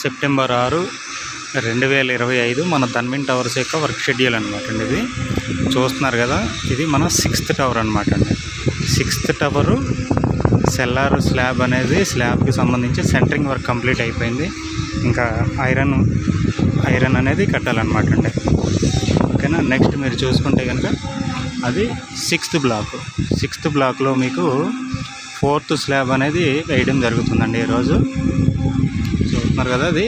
September 6, 2025 మన Dhanvin towers యొక్క work schedule అనమాట అండి. ఇది చూస్తున్నారు కదా, ఇది మన 6th టవర్ అనమాట అండి. 6th టవరు సెల్లార్ స్లాబ్ అనేది, స్లాబ్కి సంబంధించి సెంటరింగ్ వర్క్ కంప్లీట్ అయిపోయింది. ఇంకా ఐరన్ అనేది కట్టాలన్నమాట అండి. ఓకేనా. నెక్స్ట్ మీరు చూసుకుంటే కనుక అది 6th బ్లాక్. 6th బ్లాక్లో మీకు 4th స్లాబ్ అనేది వేయడం జరుగుతుందండి. ఈరోజు చూస్తున్నారు కదా, అది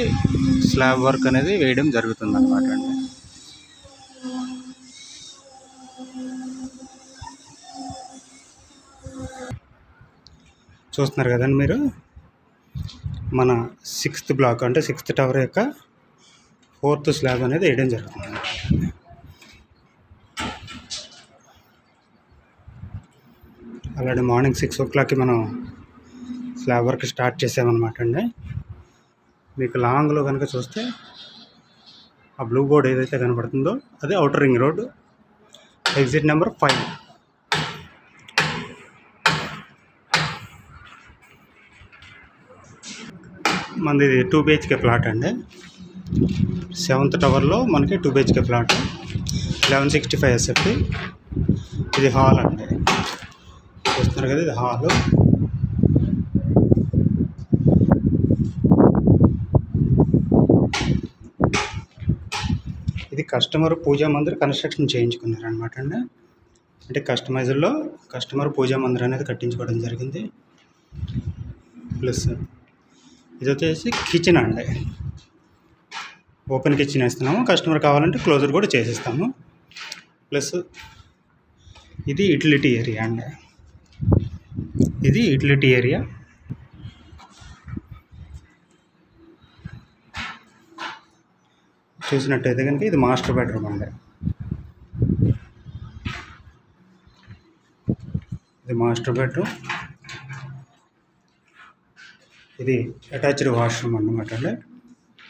స్లాబ్ వర్క్ అనేది వేయడం జరుగుతుంది అన్నమాట అండి. చూస్తున్నారు కదండి మీరు, మన 6th బ్లాక్ అంటే 6th టవర్ యొక్క 4th స్లాబ్ అనేది వేయడం జరుగుతుంది. ఆల్రెడీ మార్నింగ్ 6 o'clockకి మనం స్లాబ్ వర్క్ స్టార్ట్ చేసామన్నమాట అండి. మీకు లాంగ్లో కనుక చూస్తే ఆ బ్లూ బోర్డ్ ఏదైతే కనబడుతుందో అది outer ring road, exit number 5. మనది 2 BHK ప్లాట్ అండి. 7th టవర్లో మనకి 2 BHK ప్లాట్, 1165 SFT. ఇది హాల్ అండి. చూస్తున్నారు కదా, ఇది హాలు. ఇది కస్టమర్ పూజా మందిర్ కన్స్ట్రక్షన్ చేయించుకున్నారనమాట అండి. అంటే కస్టమైజర్లో కస్టమర్ పూజా మందిర్ అనేది కట్టించుకోవడం జరిగింది. ప్లస్ ఇది వచ్చేసి కిచెన్ అండి. ఓపెన్ కిచెన్ వేస్తున్నాము, కస్టమర్ కావాలంటే క్లోజర్ కూడా చేసిస్తాము. ప్లస్ ఇది యూటిలిటీ ఏరియా అండి. ఇది యూటిలిటీ ఏరియా. చూసినట్టయితే కనుక ఇది మాస్టర్ బెడ్రూమ్ అండి. ఇది మాస్టర్ బెడ్రూమ్. ఇది అటాచ్డ్ వాష్రూమ్ అన్నమాట అండి.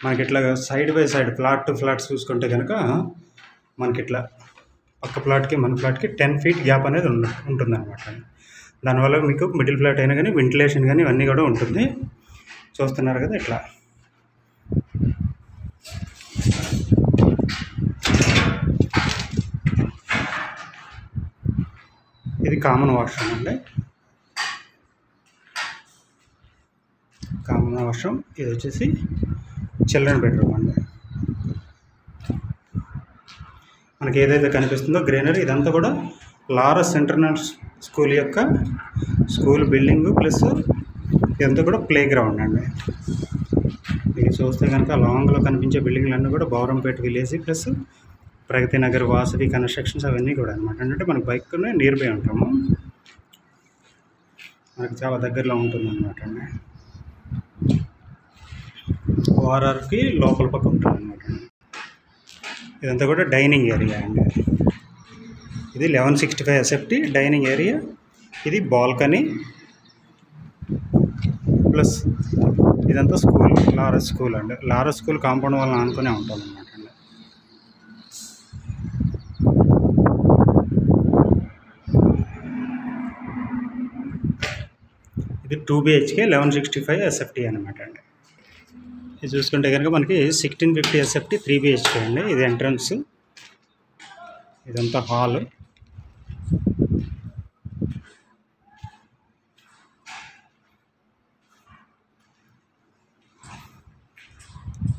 మనకి ఇట్లా side by side flat to flat చూసుకుంటే కనుక మనకి ఇట్లా పక్క ప్లాట్కి మన ఫ్లాట్కి 10 feet గ్యాప్ అనేది ఉంటుందన్నమాట అండి. దానివల్ల మీకు మిడిల్ ఫ్లాట్ అయినా కానీ వెంటిలేషన్ కానీ ఇవన్నీ కూడా ఉంటుంది. చూస్తున్నారు కదా ఇట్లా. ఇది కామన్ వాష్రూమ్ అండి. Common washroom. ఇది వచ్చేసి చిల్డ్రన్ బెడ్రూమ్ అండి. మనకి ఏదైతే కనిపిస్తుందో గ్రీనరీ, ఇదంతా కూడా లారస్ ఇంటర్నేషనల్ స్కూల్ యొక్క స్కూల్ బిల్డింగ్, ప్లస్ ఇదంతా కూడా ప్లే గ్రౌండ్ అండి. ఇది చూస్తే కనుక లాంగ్లో కనిపించే బిల్డింగ్లన్నీ కూడా Bowrampet village plus Pragathi Nagar, Vasavi constructions అవన్నీ కూడా అనమాట. అంటే మనకు బైక్ నియర్ బై ఉంటాము, మనకు చాలా దగ్గరలో ఉంటుంది అనమాట అండి. ఓఆర్ఆర్కి లోపల పక్క ఉంటుంది అనమాట అండి. ఇదంతా కూడా డైనింగ్ ఏరియా అండి. ఇది 1165 SFT డైనింగ్ ఏరియా. ఇది బాల్కనీ, ప్లస్ ఇదంతా స్కూల్, లారస్ స్కూల్ అండి. లారస్ స్కూల్ కాంపౌండ్ వల్ల ఆనుకునే ఉంటుంది అనమాట అండి. ఇది 2 BHK 1165 SFT అనమాట అండి. ఇది చూసుకుంటే కనుక మనకి 1650 SFT 3 BHK అండి. ఇది ఎంట్రన్స్, ఇదంతా హాల్.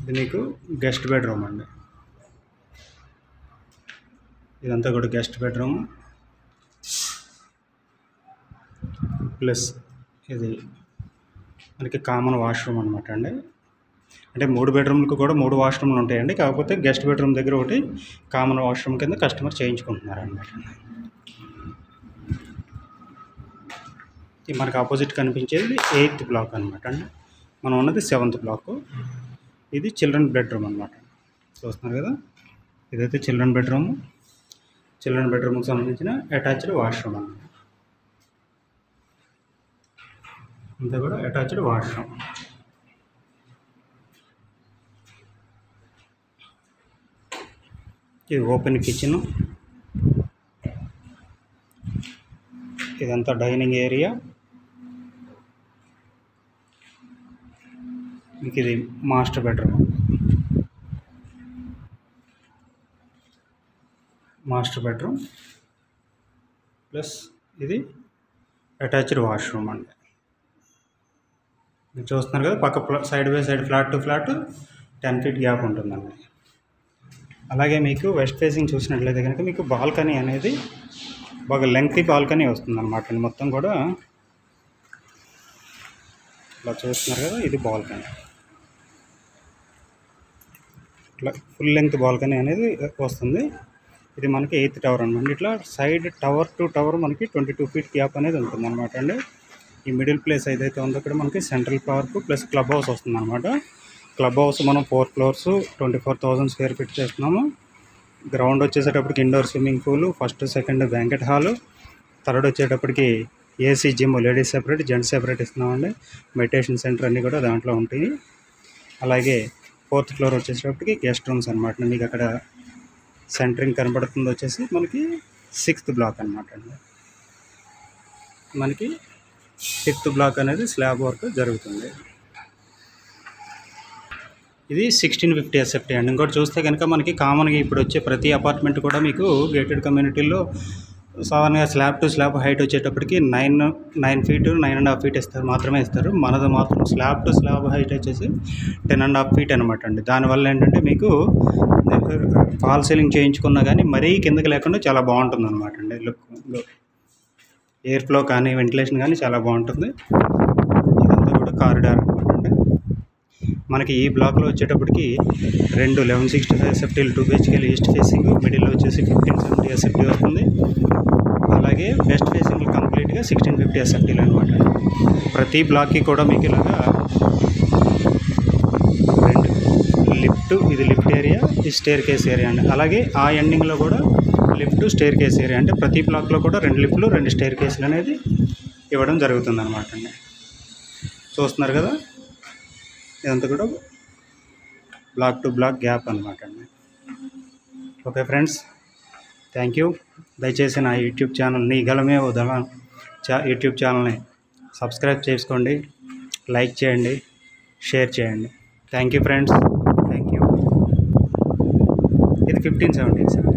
ఇది మీకు గెస్ట్ బెడ్రూమ్ అండి. ఇదంతా కూడా గెస్ట్ బెడ్రూమ్, ప్లస్ ఇది మనకి కామన్ వాష్రూమ్ అనమాట అండి. అంటే 3 బెడ్రూమ్లకు కూడా 3 వాష్రూమ్లు ఉంటాయండి. కాకపోతే గెస్ట్ బెడ్రూమ్ దగ్గర ఒకటి కామన్ వాష్రూమ్ కింద కస్టమర్ చేయించుకుంటున్నారు అనమాట. ఇది మనకు ఆపోజిట్ కనిపించేది 8th బ్లాక్ అనమాట అండి. మనం ఉన్నది 7th బ్లాక్. ఇది చిల్డ్రన్ బెడ్రూమ్ అనమాట. చూస్తున్నారు కదా, ఇదైతే చిల్డ్రన్ బెడ్రూమ్. చిల్డ్రన్ బెడ్రూమ్కి సంబంధించిన అటాచ్డ్ వాష్రూమ్ అన్నమాట. అంతా కూడా అటాచ్డ్ వాష్రూమ్. ఇది ఓపెన్ కిచెన్. ఇదంతా డైనింగ్ ఏరియా. మీకు ఇది మాస్టర్ బెడ్రూమ్ ప్లస్ ఇది అటాచ్డ్ వాష్రూమ్ అండి. మీరు చూస్తున్నారు కదా, పక్క side by side flat to flat 10 feet gap ఉంటుందండి. అలాగే మీకు వెస్ట్ ఫేసింగ్ చూసినట్లయితే కనుక మీకు బాల్కనీ అనేది బాగా లెంగ్తీ బాల్కనీ వస్తుంది అనమాట. మొత్తం కూడా ఇలా చూస్తున్నారు కదా, ఇది బాల్కనీ, ఇట్లా ఫుల్ లెంగ్త్ బాల్కనీ అనేది వస్తుంది. ఇది మనకి 8th టవర్ అనమాట. ఇట్లా సైడ్ టవర్ టు టవర్ మనకి 22 feet గ్యాప్ అనేది ఉంటుంది అనమాట అండి. ఈ మిడిల్ ప్లేస్ ఏదైతే ఉందో ఇక్కడ మనకి central park plus club house వస్తుంది అనమాట. క్లబ్ హౌస్ మనం 4 floors 24,000 square feet చేస్తున్నాము. గ్రౌండ్ వచ్చేసేటప్పటికి indoor swimming pool, first second banquet hall, third వచ్చేటప్పటికి AC gym, ladies separate gents separate ఇస్తున్నామండి. మెడిటేషన్ సెంటర్ అన్నీ కూడా దాంట్లో ఉంటాయి. అలాగే 4th floor వచ్చేటప్పటికి గెస్ట్ రూమ్స్ అనమాట. మీకు అక్కడ సెంటరింగ్ కనబడుతుంది వచ్చేసి మనకి 6th block అనమాట అండి. మనకి 6th block అనేది స్లాబ్ వర్క్ జరుగుతుంది. ఇది 1650 SFT అండి. ఇంకోటి చూస్తే కనుక మనకి కామన్గా ఇప్పుడు వచ్చే ప్రతి అపార్ట్మెంట్ కూడా మీకు గేటెడ్ కమ్యూనిటీల్లో సాధారణంగా స్లాబ్ టు స్లాబ్ హైట్ వచ్చేటప్పటికి 9 feet 9.5 feet మాత్రమే ఇస్తారు. మనది మాత్రం స్లాబ్ టు స్లాబ్ హైట్ వచ్చేసి 10.5 feet అనమాట అండి. దానివల్ల ఏంటంటే మీకు ఫాల్ సీలింగ్ చేయించుకున్నా కానీ మరీ కిందకి లేకుండా చాలా బాగుంటుంది అనమాట అండి. లుక్, ఎయిర్ ఫ్లో కానీ వెంటిలేషన్ కానీ చాలా బాగుంటుంది. ఇదంతా కూడా కారిడార్ అనమాట అండి. మనకి ఈ బ్లాక్లో వచ్చేటప్పటికి 2 1165 SFTలు 2 BHK ఈస్ట్ ఫేసింగ్, మిడిల్లో వచ్చేసి 1570 SFT వస్తుంది. అలాగే వెస్ట్ ఫేసింగ్ కంప్లీట్గా 1650 SFTలు అనమాట. ప్రతి బ్లాక్కి కూడా మీకు ఇలాగా 2 లిఫ్ట్, ఇది లిఫ్ట్ ఏరియా, ఇది స్టేర్ కేస్ ఏరియా అండి. అలాగే ఆ ఎండింగ్లో కూడా లిఫ్ట్ స్టేర్ కేస్ ఏరియా, అంటే ప్రతి బ్లాక్లో కూడా 2 లిఫ్ట్లు 2 స్టేర్ కేసులు అనేది ఇవ్వడం జరుగుతుంది అనమాట అండి. చూస్తున్నారు కదా, ఇదంతా కూడా బ్లాక్ టు బ్లాక్ గ్యాప్ అనమాట అండి. Okay friends, thank you. దయచేసి నా యూట్యూబ్ ఛానల్ని గలమే వదల యూట్యూబ్ ఛానల్ని సబ్స్క్రైబ్ చేసుకోండి, లైక్ చేయండి, షేర్ చేయండి. Thank you friends, thank you. ఇది 1570 సార్.